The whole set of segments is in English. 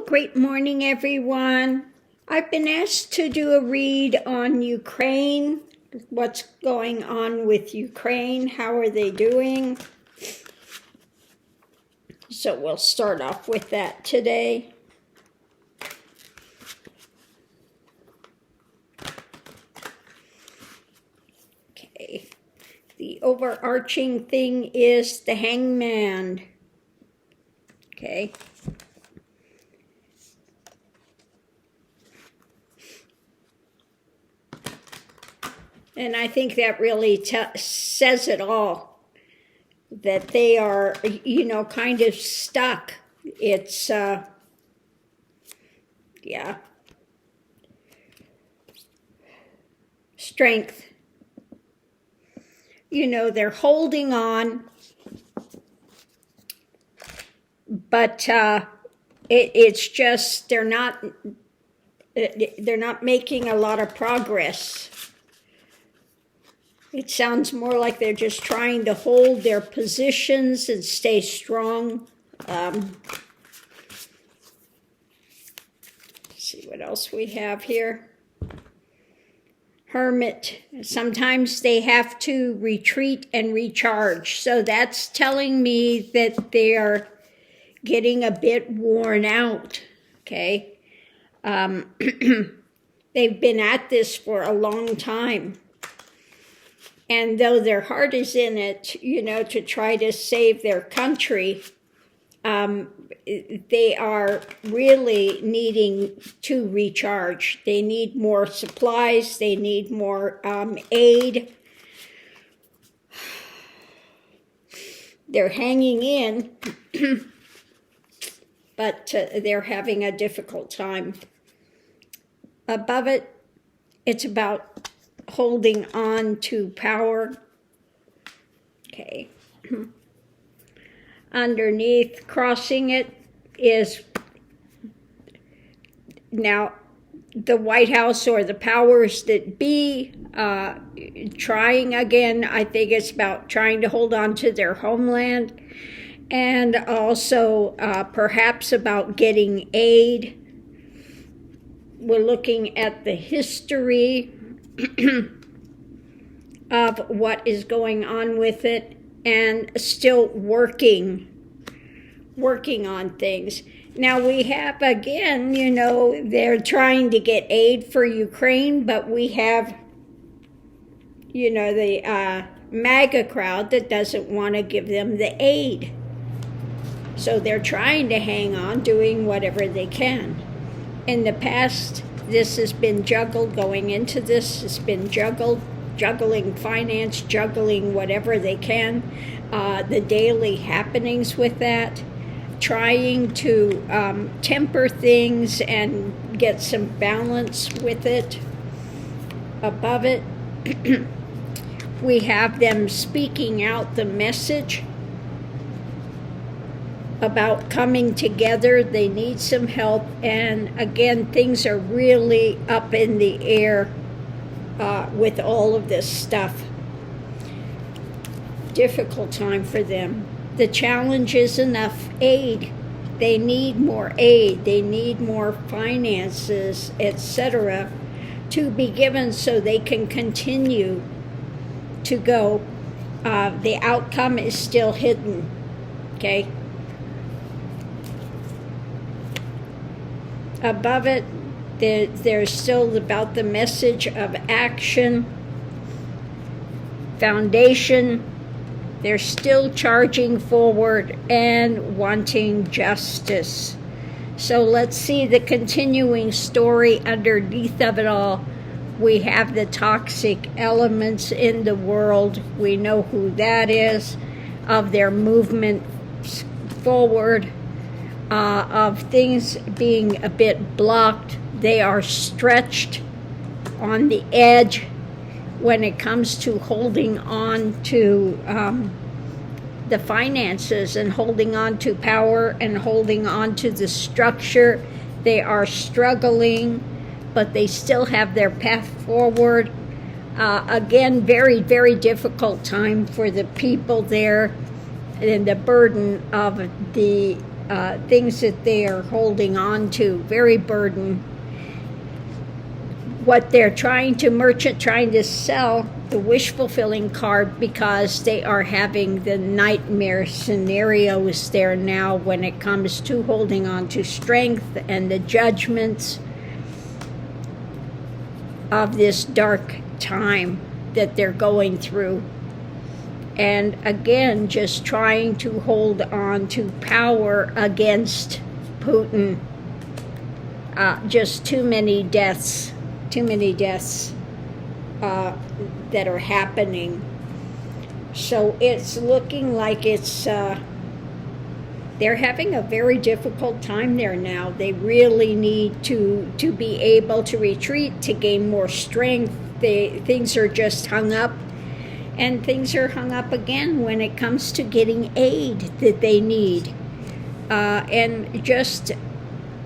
Great morning, everyone. I've been asked to do a read on Ukraine. What's going on with Ukraine? How are they doing? So we'll start off with that today. Okay. The overarching thing is the Hangman. Okay. And I think that really says it all, that they are, kind of stuck. It's, strength. They're holding on, but it's just they're not making a lot of progress. It sounds more like they're just trying to hold their positions and stay strong. Let's see what else we have here. Hermit. Sometimes they have to retreat and recharge. So that's telling me that they are getting a bit worn out. Okay. They've been at this for a long time. And though their heart is in it, to try to save their country, they are really needing to recharge. They need more supplies. They need more aid. They're hanging in, but they're having a difficult time. Above it, it's about holding on to power. Okay. Underneath, crossing it, is now the White House or the powers that be trying again. I think it's about trying to hold on to their homeland, and also perhaps about getting aid. We're looking at the history of what is going on with it, and still working on things. Now we have, again, they're trying to get aid for Ukraine, but we have, the MAGA crowd that doesn't want to give them the aid. So they're trying to hang on, doing whatever they can. In the past, this has been juggled. Going into this, it's been juggling finance, juggling whatever they can, the daily happenings with that, trying to temper things and get some balance with it. Above it, we have them speaking out the message about coming together. They need some help, and again, things are really up in the air with all of this stuff. Difficult time for them. The challenge is enough aid. They need more aid. They need more finances, etc., to be given so they can continue to go. The outcome is still hidden. Okay. Above it, there's still about the message of action, foundation. They're still charging forward and wanting justice. So let's see the continuing story underneath of it all. We have the toxic elements in the world. We know who that is, of their movement forward, of things being a bit blocked. They are stretched on the edge when it comes to holding on to the finances and holding on to power and holding on to the structure. They are struggling, but they still have their path forward. Again, very, very difficult time for the people there, and the burden of the things that they are holding on to, very burdened. What they're trying to sell the wish-fulfilling card, because they are having the nightmare scenarios there now when it comes to holding on to strength and the judgments of this dark time that they're going through. And again, just trying to hold on to power against Putin. Just too many deaths that are happening. So it's looking like they're having a very difficult time there now. They really need to be able to retreat, to gain more strength. Things are just hung up, and things are hung up again when it comes to getting aid that they need. And just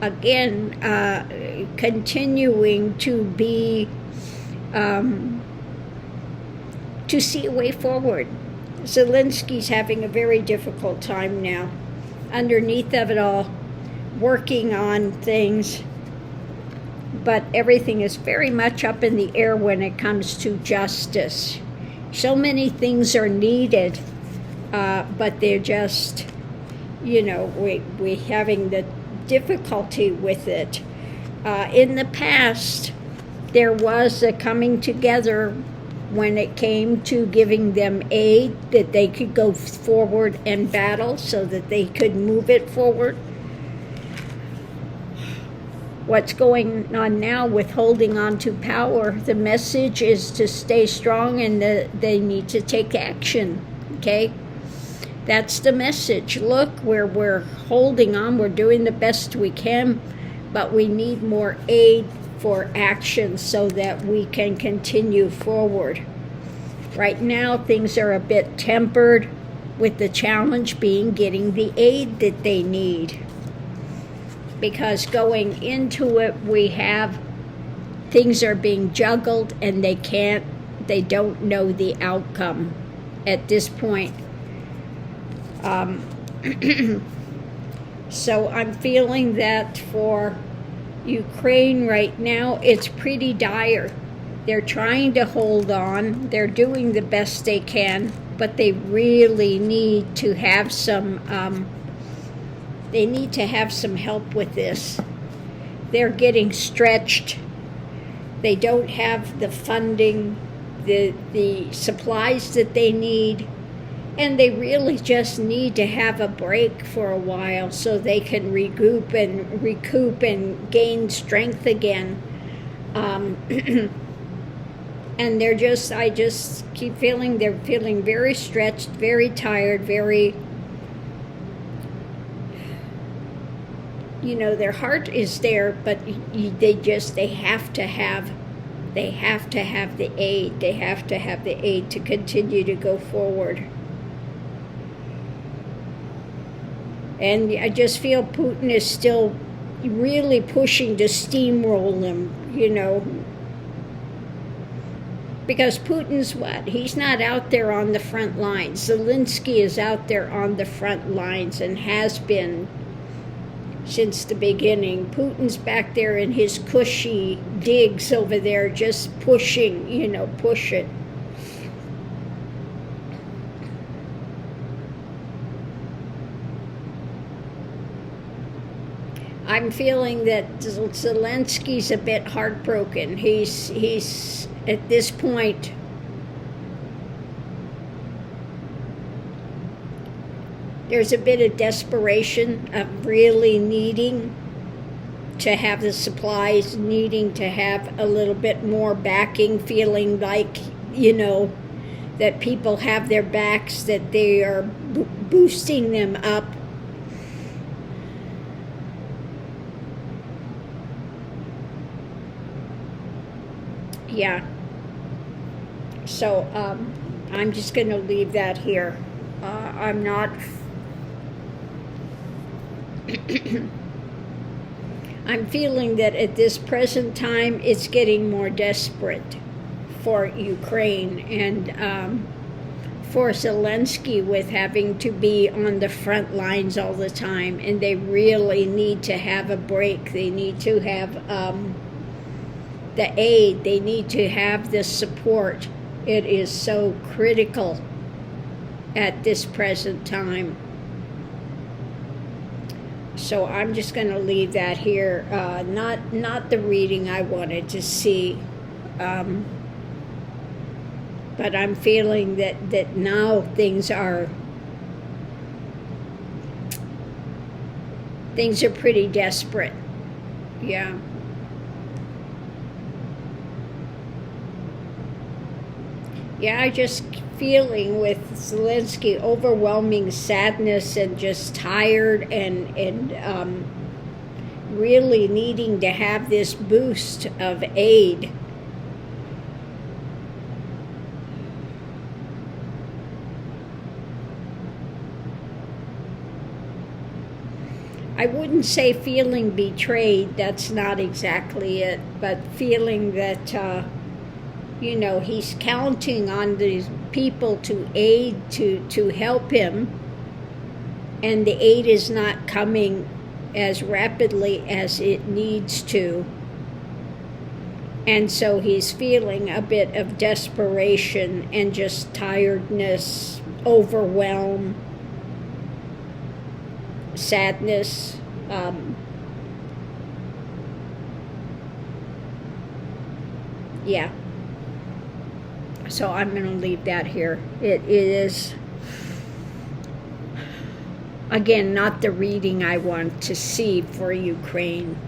again, continuing to be to see a way forward. Zelensky's having a very difficult time now, underneath of it all, working on things, but everything is very much up in the air when it comes to justice. So many things are needed, but they're just, we're having the difficulty with it. In the past, there was a coming together when it came to giving them aid, that they could go forward and battle so that they could move it forward. What's going on now with holding on to power, the message is to stay strong, and they need to take action, okay? That's the message. Look, we're holding on, we're doing the best we can, but we need more aid for action so that we can continue forward. Right now, things are a bit tempered, with the challenge being getting the aid that they need. Because going into it, we have things are being juggled, and they don't know the outcome at this point. So I'm feeling that for Ukraine right now, it's pretty dire. They're trying to hold on. They're doing the best they can, but they really need to have some help with this. They're getting stretched. They don't have the funding, the supplies that they need, and they really just need to have a break for a while so they can recoup and gain strength again. And I just keep feeling they're feeling very stretched, very tired, very, their heart is there, but they have to have the aid. They have to have the aid to continue to go forward. And I just feel Putin is still really pushing to steamroll them, because Putin's what? He's not out there on the front lines. Zelensky is out there on the front lines and has been since the beginning. Putin's back there in his cushy digs over there, just pushing, push it. I'm feeling that Zelensky's a bit heartbroken. He's at this point, there's a bit of desperation of really needing to have the supplies, needing to have a little bit more backing, feeling like, that people have their backs, that they are boosting them up. Yeah. So I'm just going to leave that here. I'm not... I'm feeling that at this present time, it's getting more desperate for Ukraine and for Zelensky with having to be on the front lines all the time, and they really need to have a break. They need to have the aid. They need to have the support. It is so critical at this present time. So I'm just going to leave that here. Not the reading I wanted to see. But I'm feeling that now things are pretty desperate. Yeah. Yeah, I just feeling with Zelensky overwhelming sadness and just tired and really needing to have this boost of aid. I wouldn't say feeling betrayed, that's not exactly it, but feeling that, he's counting on these people to aid, to help him, and the aid is not coming as rapidly as it needs to. And so he's feeling a bit of desperation and just tiredness, overwhelm, sadness. Yeah. So I'm going to leave that here. It is, again, not the reading I want to see for Ukraine.